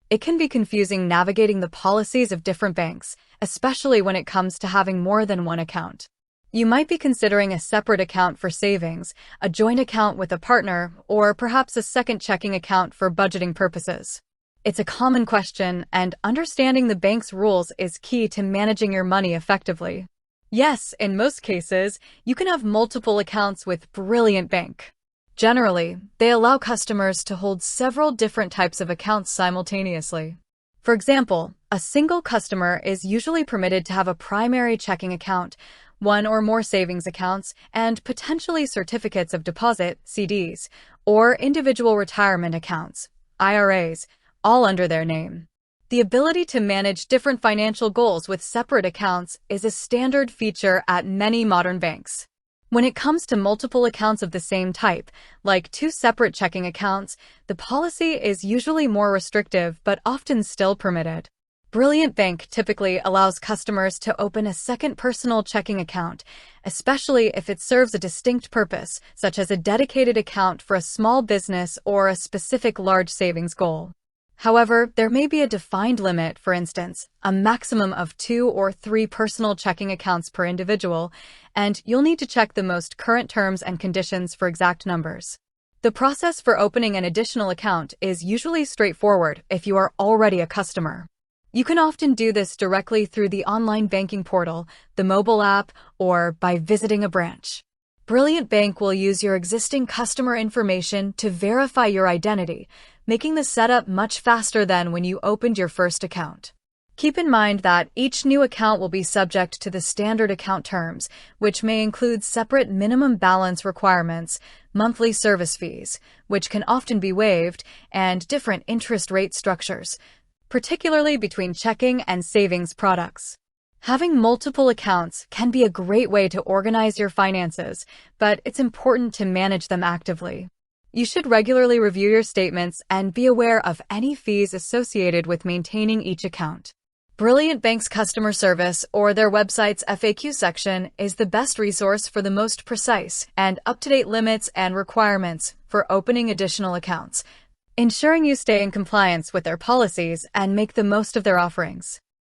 It can be confusing navigating the policies of different banks, especially when it comes to having more than one account. You might be considering a separate account for savings, a joint account with a partner, or perhaps a second checking account for budgeting purposes. It's a common question, and understanding the bank's rules is key to managing your money effectively. Yes, in most cases, you can have multiple accounts with Brilliant Bank. Generally, they allow customers to hold several different types of accounts simultaneously. For example, a single customer is usually permitted to have a primary checking account, one or more savings accounts, and potentially certificates of deposit, CDs, or individual retirement accounts, IRAs, all under their name. The ability to manage different financial goals with separate accounts is a standard feature at many modern banks. When it comes to multiple accounts of the same type, like two separate checking accounts, the policy is usually more restrictive but often still permitted. Brilliant Bank typically allows customers to open a second personal checking account, especially if it serves a distinct purpose, such as a dedicated account for a small business or a specific large savings goal. However, there may be a defined limit, for instance, a maximum of 2 or 3 personal checking accounts per individual, and you'll need to check the most current terms and conditions for exact numbers. The process for opening an additional account is usually straightforward if you are already a customer. You can often do this directly through the online banking portal, the mobile app, or by visiting a branch. Brilliant Bank will use your existing customer information to verify your identity, making the setup much faster than when you opened your first account. Keep in mind that each new account will be subject to the standard account terms, which may include separate minimum balance requirements, monthly service fees, which can often be waived, and different interest rate structures, particularly between checking and savings products. Having multiple accounts can be a great way to organize your finances, but it's important to manage them actively. You should regularly review your statements and be aware of any fees associated with maintaining each account. Brilliant Bank's customer service or their website's FAQ section is the best resource for the most precise and up-to-date limits and requirements for opening additional accounts, ensuring you stay in compliance with their policies and make the most of their offerings.